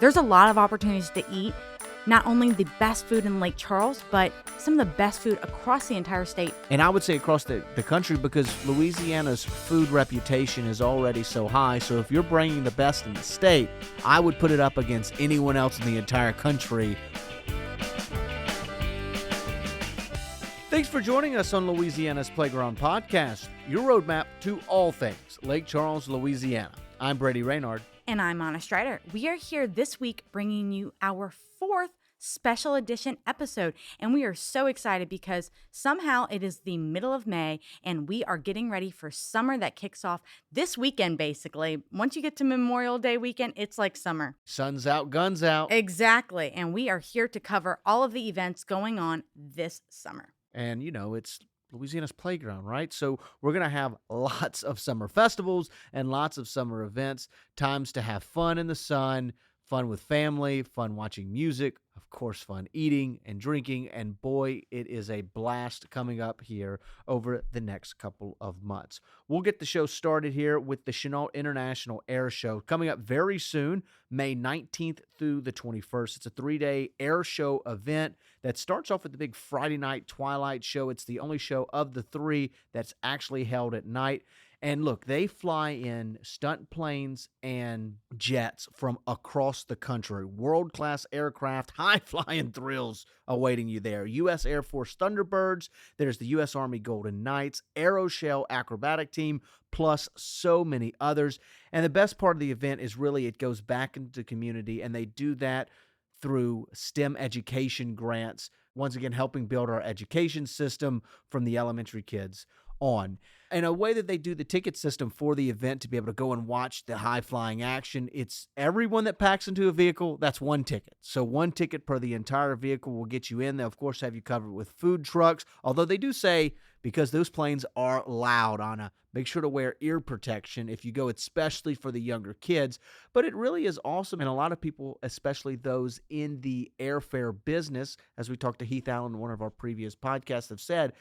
There's a lot of opportunities to eat, not only the best food in Lake Charles, but some of the best food across the entire state. And I would say across the country, because Louisiana's food reputation is already so high. So if you're bringing the best in the state, I would put it up against anyone else in the entire country. Thanks for joining us on Louisiana's Playground Podcast, your roadmap to all things Lake Charles, Louisiana. I'm Brady Reynard. And I'm Anna Strider. We are here this week bringing you our fourth special edition episode. And we are so excited because somehow it is the middle of May and we are getting ready for summer that kicks off this weekend, basically. Once you get to Memorial Day weekend, it's like summer. Sun's out, guns out. Exactly. And we are here to cover all of the events going on this summer. And, it's Louisiana's playground, right? So we're going to have lots of summer festivals and lots of summer events, times to have fun in the sun, fun with family, fun watching music, of course, fun eating and drinking. And boy, it is a blast coming up here over the next couple of months. We'll get the show started here with the Chenault International Air Show coming up very soon, May 19th through the 21st. It's a 3-day air show event that starts off with the big Friday night twilight show. It's the only show of the 3 that's actually held at night. And look, they fly in stunt planes and jets from across the country. World-class aircraft, high-flying thrills awaiting you there. U.S. Air Force Thunderbirds, there's the U.S. Army Golden Knights, Aeroshell Acrobatic Team, plus so many others. And the best part of the event is really it goes back into the community, and they do that through STEM education grants, once again helping build our education system from the elementary kids on. And a way that they do the ticket system for the event to be able to go and watch the high-flying action, it's everyone that packs into a vehicle, that's one ticket. So one ticket per the entire vehicle will get you in. They'll, of course, have you covered with food trucks, although they do say, because those planes are loud, Anna, make sure to wear ear protection if you go, especially for the younger kids. But it really is awesome, and a lot of people, especially those in the airfare business, as we talked to Heath Allen in one of our previous podcasts, have said,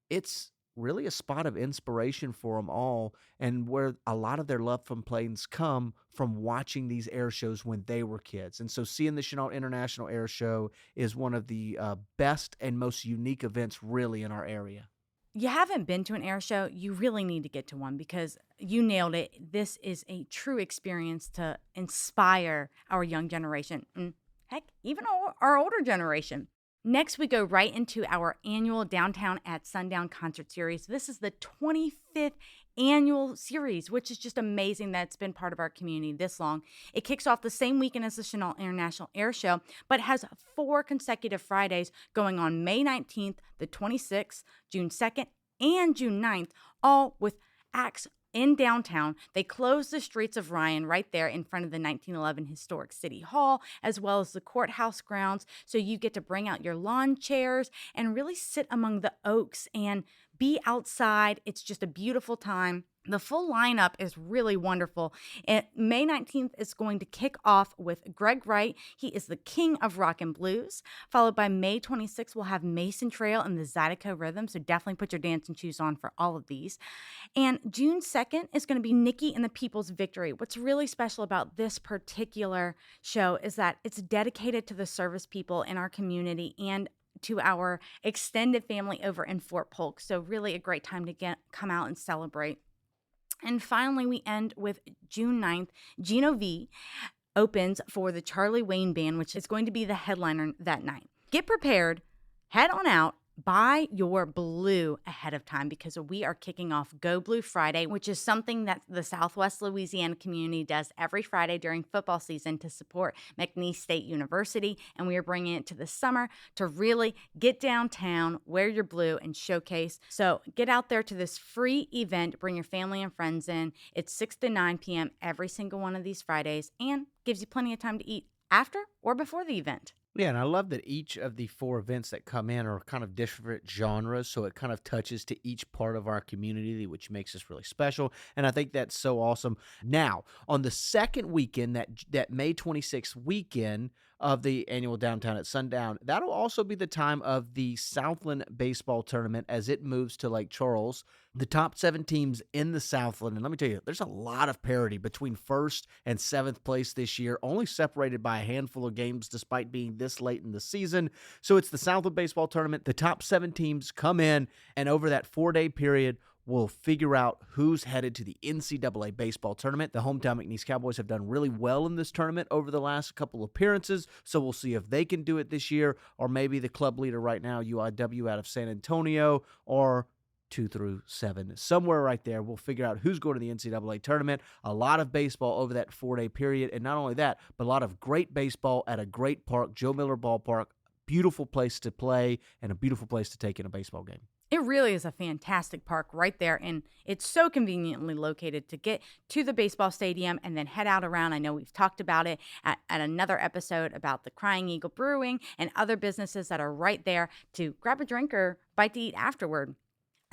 it's really a spot of inspiration for them all, and where a lot of their love from planes come from watching these air shows when they were kids. And so seeing the Chenault International Air Show is one of the best and most unique events really in our area. You haven't been to an air show, you really need to get to one because you nailed it. This is a true experience to inspire our young generation, and heck, even our older generation. Next, we go right into our annual Downtown at Sundown concert series. This is the 25th annual series, which is just amazing that it's been part of our community this long. It kicks off the same weekend as the Chenault International Air Show, but has 4 consecutive Fridays going on May 19th, the 26th, June 2nd, and June 9th, all with acts in downtown. They close the streets of Ryan right there in front of the 1911 Historic City Hall, as well as the courthouse grounds. So you get to bring out your lawn chairs and really sit among the oaks and be outside. It's just a beautiful time. The full lineup is really wonderful. And May 19th is going to kick off with Greg Wright. He is the king of rock and blues. Followed by May 26th, we'll have Mason Trail and the Zydeco Rhythm. So definitely put your dancing shoes on for all of these. And June 2nd is going to be Nikki and the People's Victory. What's really special about this particular show is that it's dedicated to the service people in our community and to our extended family over in Fort Polk. So really a great time to come out and celebrate. And finally, we end with June 9th. Gino V opens for the Charlie Wayne Band, which is going to be the headliner that night. Get prepared, head on out, buy your blue ahead of time because we are kicking off Go Blue Friday, which is something that the Southwest Louisiana community does every Friday during football season to support McNeese State University. And we are bringing it to the summer to really get downtown, wear your blue, and showcase. So get out there to this free event. Bring your family and friends in. It's 6 to 9 p.m. every single one of these Fridays and gives you plenty of time to eat after or before the event. Yeah, and I love that each of the 4 events that come in are kind of different genres, so it kind of touches to each part of our community, which makes us really special, and I think that's so awesome. Now, on the second weekend, that May 26th weekend, of the annual Downtown at Sundown. That'll also be the time of the Southland baseball tournament as it moves to Lake Charles. The top 7 teams in the Southland, and let me tell you, there's a lot of parity between first and 7th place this year, only separated by a handful of games despite being this late in the season. So it's the Southland baseball tournament. The top 7 teams come in, and over that 4-day period, we'll figure out who's headed to the NCAA baseball tournament. The hometown McNeese Cowboys have done really well in this tournament over the last couple appearances, so we'll see if they can do it this year, or maybe the club leader right now, UIW out of San Antonio, or 2 through 7. Somewhere right there, we'll figure out who's going to the NCAA tournament. A lot of baseball over that 4-day period, and not only that, but a lot of great baseball at a great park, Joe Miller Ballpark. Beautiful place to play and a beautiful place to take in a baseball game. It really is a fantastic park right there, and it's so conveniently located to get to the baseball stadium and then head out around. I know we've talked about it at another episode about the Crying Eagle Brewing and other businesses that are right there to grab a drink or bite to eat afterward.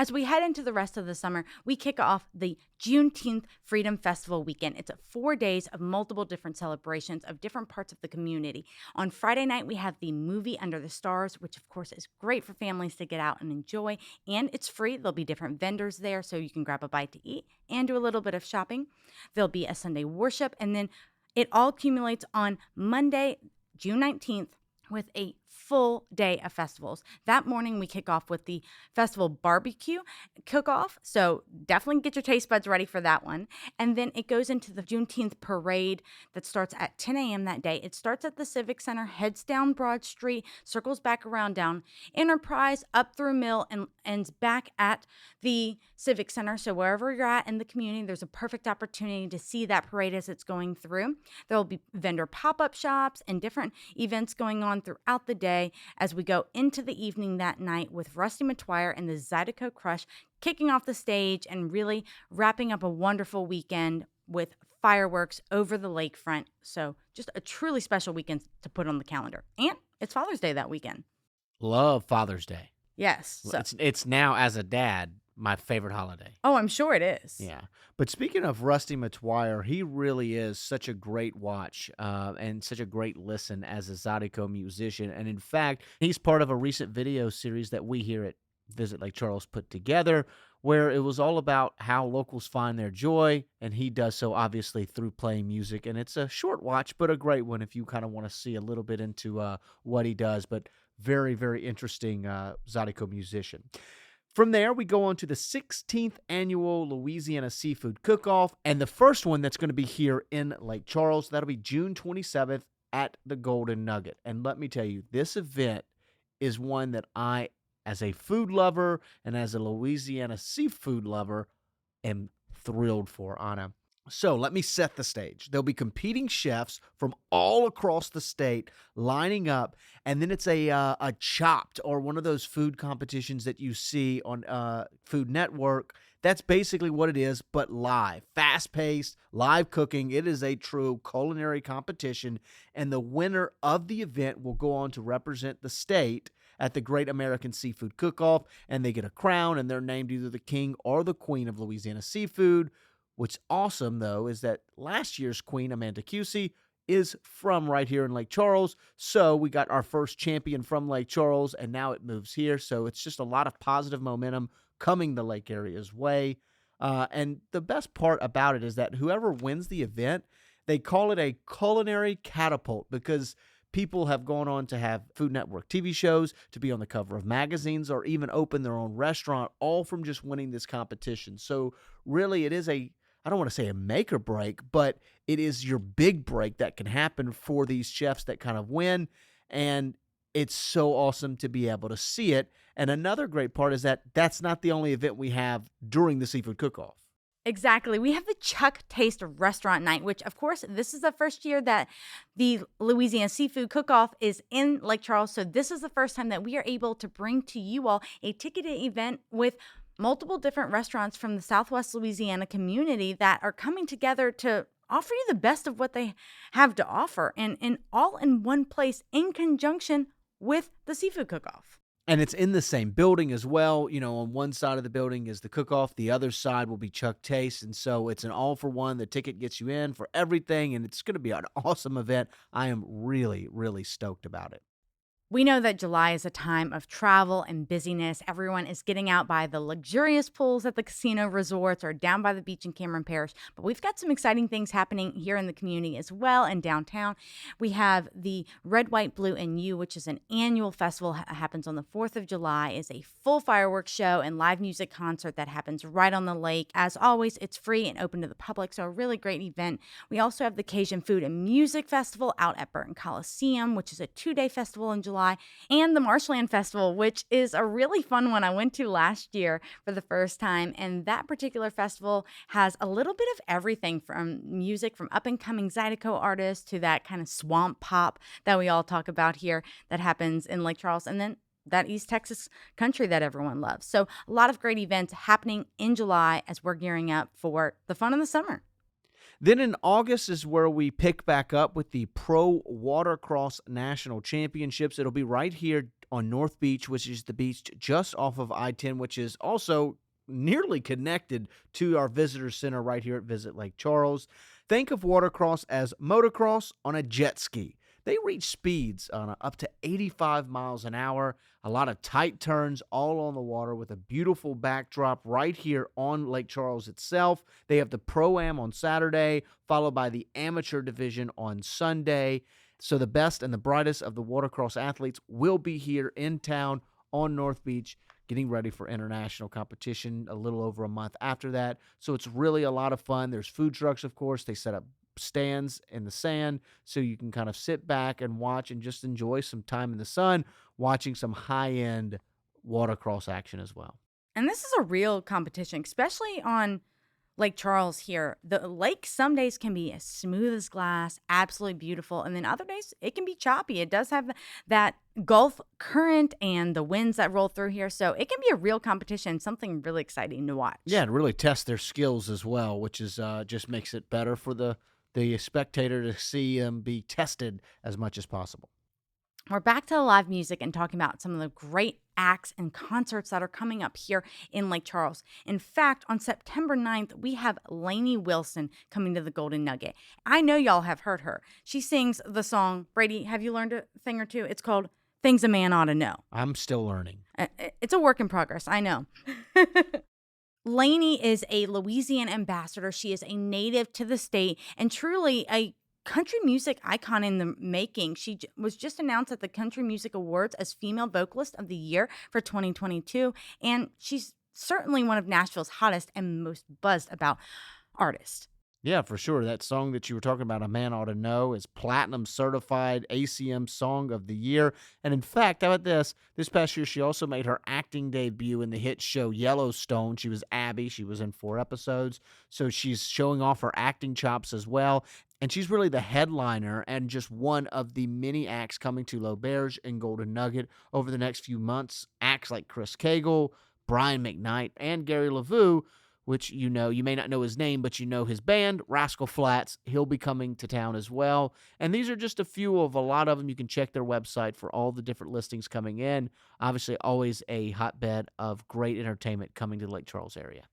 As we head into the rest of the summer, we kick off the Juneteenth Freedom Festival weekend. It's 4 days of multiple different celebrations of different parts of the community. On Friday night, we have the movie Under the Stars, which of course is great for families to get out and enjoy, and it's free. There'll be different vendors there, so you can grab a bite to eat and do a little bit of shopping. There'll be a Sunday worship, and then it all accumulates on Monday, June 19th, with a full day of festivals. That morning, we kick off with the festival barbecue cook-off, so definitely get your taste buds ready for that one. And then it goes into the Juneteenth parade that starts at 10 a.m. that day. It starts at the Civic Center, heads down Broad Street, circles back around down Enterprise, up through Mill, and ends back at the Civic Center. So wherever you're at in the community, there's a perfect opportunity to see that parade as it's going through. There will be vendor pop-up shops and different events going on throughout the day as we go into the evening that night with Rusty McTwire and the Zydeco Crush kicking off the stage and really wrapping up a wonderful weekend with fireworks over the lakefront. So just a truly special weekend to put on the calendar. And it's Father's Day that weekend. Love Father's Day. Yes. So. It's now, as a dad, my favorite holiday. Oh, I'm sure it is. Yeah. But speaking of Rusty McTwire, he really is such a great watch and such a great listen as a Zydeco musician. And in fact, he's part of a recent video series that we here at Visit Lake Charles put together, where it was all about how locals find their joy. And he does so obviously through playing music. And it's a short watch, but a great one if you kind of want to see a little bit into what he does. But very, very interesting Zydeco musician. From there, we go on to the 16th annual Louisiana Seafood Cook-Off, and the first one that's going to be here in Lake Charles. That'll be June 27th at the Golden Nugget. And let me tell you, this event is one that I, as a food lover and as a Louisiana seafood lover, am thrilled for, Anna. So let me set the stage. There'll be competing chefs from all across the state lining up, and then it's a Chopped, or one of those food competitions that you see on Food Network. That's basically what it is, but live, fast-paced, live cooking. It is a true culinary competition, and the winner of the event will go on to represent the state at the Great American Seafood Cook-Off, and they get a crown, and they're named either the king or the queen of Louisiana seafood. What's awesome, though, is that last year's queen, Amanda Cusey, is from right here in Lake Charles. So we got our first champion from Lake Charles, and now it moves here. So it's just a lot of positive momentum coming the Lake area's way. And the best part about it is that whoever wins the event, they call it a culinary catapult, because people have gone on to have Food Network TV shows, to be on the cover of magazines, or even open their own restaurant, all from just winning this competition. So really, it is I don't want to say a make or break, but it is your big break that can happen for these chefs that kind of win. And it's so awesome to be able to see it. And another great part is that that's not the only event we have during the Seafood Cook-Off. Exactly. We have the Chuck Taste Restaurant Night, which, of course, this is the first year that the Louisiana Seafood Cook-Off is in Lake Charles. So this is the first time that we are able to bring to you all a ticketed event with multiple different restaurants from the Southwest Louisiana community that are coming together to offer you the best of what they have to offer, and all in one place in conjunction with the Seafood Cook-Off. And it's in the same building as well. You know, on one side of the building is the cook-off, the other side will be Chuck Taste, and so it's an all for one. The ticket gets you in for everything, and it's gonna be an awesome event. I am really, really stoked about it. We know that July is a time of travel and busyness. Everyone is getting out by the luxurious pools at the casino resorts or down by the beach in Cameron Parish. But we've got some exciting things happening here in the community as well and downtown. We have the Red, White, Blue, and You, which is an annual festival happens on the 4th of July. It's a full fireworks show and live music concert that happens right on the lake. As always, it's free and open to the public, so a really great event. We also have the Cajun Food and Music Festival out at Burton Coliseum, which is a 2-day festival in July, and the Marshland Festival, which is a really fun one I went to last year for the first time. And that particular festival has a little bit of everything from music from up-and-coming Zydeco artists to that kind of swamp pop that we all talk about here that happens in Lake Charles, and then that East Texas country that everyone loves. So a lot of great events happening in July as we're gearing up for the fun of the summer. Then in August is where we pick back up with the Pro Watercross National Championships. It'll be right here on North Beach, which is the beach just off of I-10, which is also nearly connected to our visitor center right here at Visit Lake Charles. Think of watercross as motocross on a jet ski. They reach speeds on up to 85 miles an hour, a lot of tight turns all on the water with a beautiful backdrop right here on Lake Charles itself. They have the Pro-Am on Saturday, followed by the amateur division on Sunday. So the best and the brightest of the watercross athletes will be here in town on North Beach, getting ready for international competition a little over a month after that. So it's really a lot of fun. There's food trucks, of course. They set up stands in the sand so you can kind of sit back and watch and just enjoy some time in the sun watching some high-end watercross action as well. And this is a real competition, especially on Lake Charles here. The lake some days can be as smooth as glass, absolutely beautiful, and then other days it can be choppy. It does have that Gulf current and the winds that roll through here, so it can be a real competition, something really exciting to watch. Yeah, and really test their skills as well, which is just makes it better for the spectator to see them be tested as much as possible. We're back to the live music and talking about some of the great acts and concerts that are coming up here in Lake Charles. In fact, on September 9th, we have Lainey Wilson coming to the Golden Nugget. I know y'all have heard her. She sings the song, Brady, have you learned a thing or two? It's called Things a Man Ought to Know. I'm still learning. It's a work in progress, I know. Lainey is a Louisiana ambassador. She is a native to the state and truly a country music icon in the making. She was just announced at the Country Music Awards as Female Vocalist of the Year for 2022, and she's certainly one of Nashville's hottest and most buzzed about artists. Yeah, for sure. That song that you were talking about, A Man Ought to Know, is platinum certified ACM Song of the Year. And in fact, how about this? This past year, she also made her acting debut in the hit show Yellowstone. She was Abby. She was in 4 episodes. So she's showing off her acting chops as well. And she's really the headliner and just one of the many acts coming to L'Auberge and Golden Nugget over the next few months. Acts like Chris Cagle, Brian McKnight, and Gary LaVue, which you may not know his name, but you know his band, Rascal Flatts. He'll be coming to town as well. And these are just a few of a lot of them. You can check their website for all the different listings coming in. Obviously, always a hotbed of great entertainment coming to the Lake Charles area.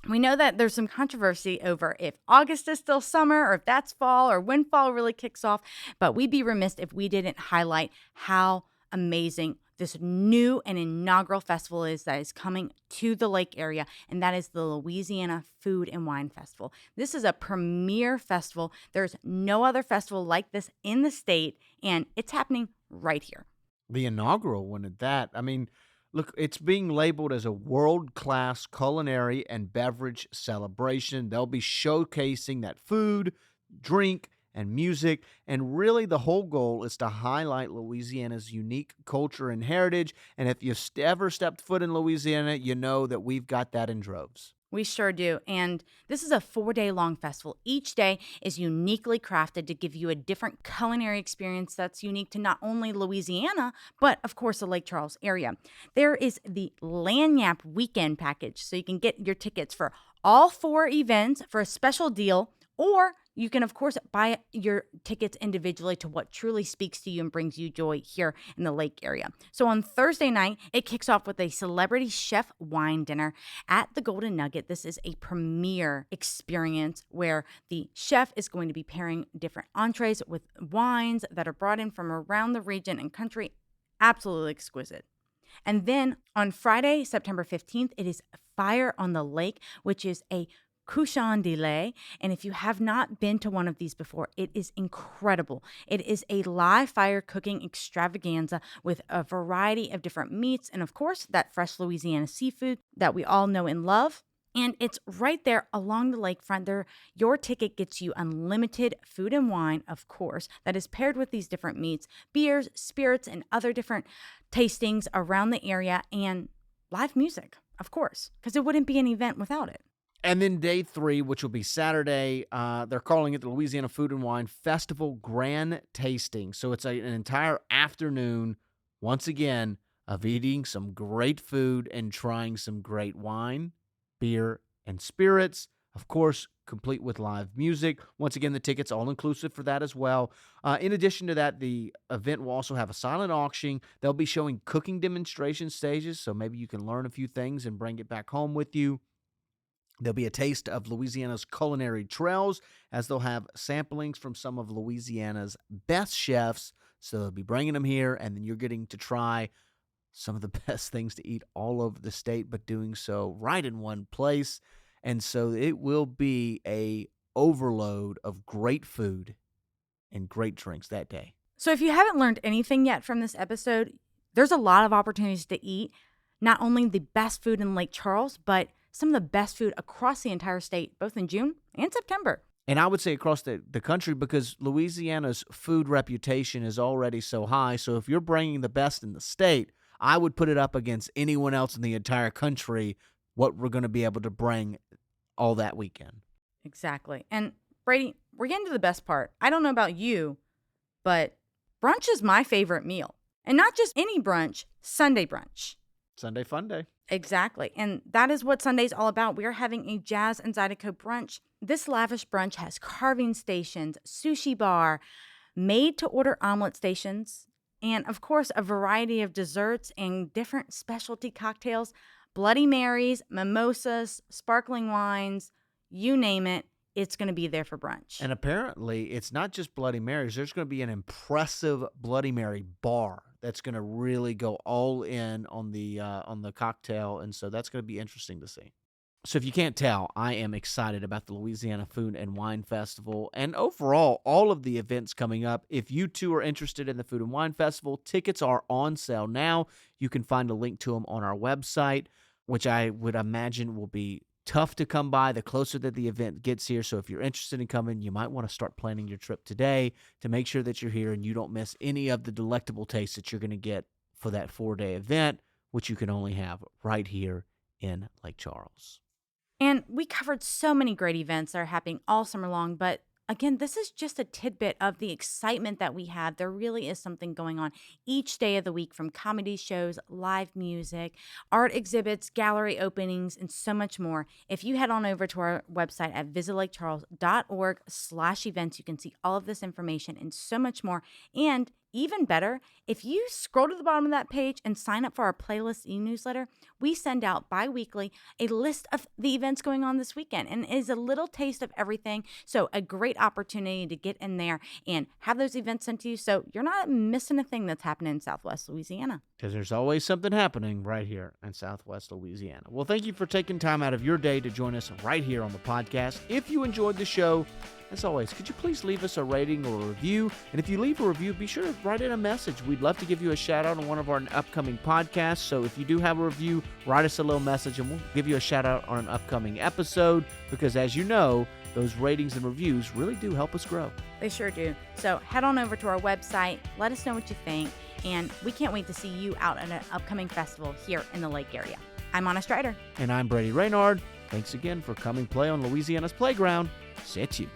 We know that there's some controversy over if August is still summer or if that's fall or when fall really kicks off, but we'd be remiss if we didn't highlight how amazing this new and inaugural festival is that is coming to the lake area, and that is the Louisiana Food and Wine Festival. This is a premier festival. There's no other festival like this in the state, and it's happening right here. The inaugural one at that. I mean, look, it's being labeled as a world-class culinary and beverage celebration. They'll be showcasing that food, drink, and music, and really the whole goal is to highlight Louisiana's unique culture and heritage, and if you've ever stepped foot in Louisiana, you know that we've got that in droves. We sure do. And this is a 4-day-long festival. Each day is uniquely crafted to give you a different culinary experience that's unique to not only Louisiana, but of course the Lake Charles area. There is the Lagniappe Weekend Package, so you can get your tickets for all 4 events for a special deal Or you can, of course, buy your tickets individually to what truly speaks to you and brings you joy here in the lake area. So on Thursday night, it kicks off with a celebrity chef wine dinner at the Golden Nugget. This is a premier experience where the chef is going to be pairing different entrees with wines that are brought in from around the region and country. Absolutely exquisite. And then on Friday, September 15th, it is Fire on the Lake, which is a couchon de lait. And if you have not been to one of these before, it is incredible. It is a live fire cooking extravaganza with a variety of different meats and, of course, that fresh Louisiana seafood that we all know and love. And it's right there along the lakefront. Your ticket gets you unlimited food and wine, of course, that is paired with these different meats, beers, spirits, and other different tastings around the area, and live music, of course, because it wouldn't be an event without it. And then day 3, which will be Saturday, they're calling it the Louisiana Food and Wine Festival Grand Tasting. So it's an entire afternoon, once again, of eating some great food and trying some great wine, beer, and spirits. Of course, complete with live music. Once again, the tickets all inclusive for that as well. In addition to that, the event will also have a silent auction. They'll be showing cooking demonstration stages, so maybe you can learn a few things and bring it back home with you. There'll be a taste of Louisiana's culinary trails, as they'll have samplings from some of Louisiana's best chefs. So they'll be bringing them here, and then you're getting to try some of the best things to eat all over the state, but doing so right in one place. And so it will be a overload of great food and great drinks that day. So if you haven't learned anything yet from this episode, there's a lot of opportunities to eat not only the best food in Lake Charles, but some of the best food across the entire state, both in June and September. And I would say across the country, because Louisiana's food reputation is already so high. So if you're bringing the best in the state, I would put it up against anyone else in the entire country, what we're going to be able to bring all that weekend. Exactly. And Brady, we're getting to the best part. I don't know about you, but brunch is my favorite meal. And not just any brunch, Sunday brunch. Sunday fun day. Exactly. And that is what Sunday's all about. We are having a Jazz and Zydeco brunch. This lavish brunch has carving stations, sushi bar, made-to-order omelet stations, and, of course, a variety of desserts and different specialty cocktails, Bloody Marys, mimosas, sparkling wines, you name it. It's going to be there for brunch. And apparently, it's not just Bloody Marys. There's going to be an impressive Bloody Mary bar that's going to really go all in on the cocktail, and so that's going to be interesting to see. So if you can't tell, I am excited about the Louisiana Food and Wine Festival and overall all of the events coming up. If you too are interested in the Food and Wine Festival, tickets are on sale now. You can find a link to them on our website, which I would imagine will be tough to come by the closer that the event gets here. So if you're interested in coming, you might want to start planning your trip today to make sure that you're here and you don't miss any of the delectable tastes that you're going to get for that 4-day event, which you can only have right here in Lake Charles. And we covered so many great events that are happening all summer long, but again, this is just a tidbit of the excitement that we have. There really is something going on each day of the week, from comedy shows, live music, art exhibits, gallery openings, and so much more. If you head on over to our website at visitlakecharles.org/events, you can see all of this information and so much more. And even better, if you scroll to the bottom of that page and sign up for our playlist e-newsletter, we send out bi-weekly a list of the events going on this weekend, and it is a little taste of everything. So a great opportunity to get in there and have those events sent to you, so you're not missing a thing that's happening in Southwest Louisiana. Because there's always something happening right here in Southwest Louisiana. Well, thank you for taking time out of your day to join us right here on the podcast. If you enjoyed the show, as always, could you please leave us a rating or a review? And if you leave a review, be sure to write in a message. We'd love to give you a shout out on one of our upcoming podcasts. So if you do have a review, write us a little message and we'll give you a shout out on an upcoming episode. Because as you know, those ratings and reviews really do help us grow. They sure do. So head on over to our website, let us know what you think, and we can't wait to see you out at an upcoming festival here in the Lake area. I'm Anna Strider. And I'm Brady Reynard. Thanks again for coming play on Louisiana's Playground. C'est you.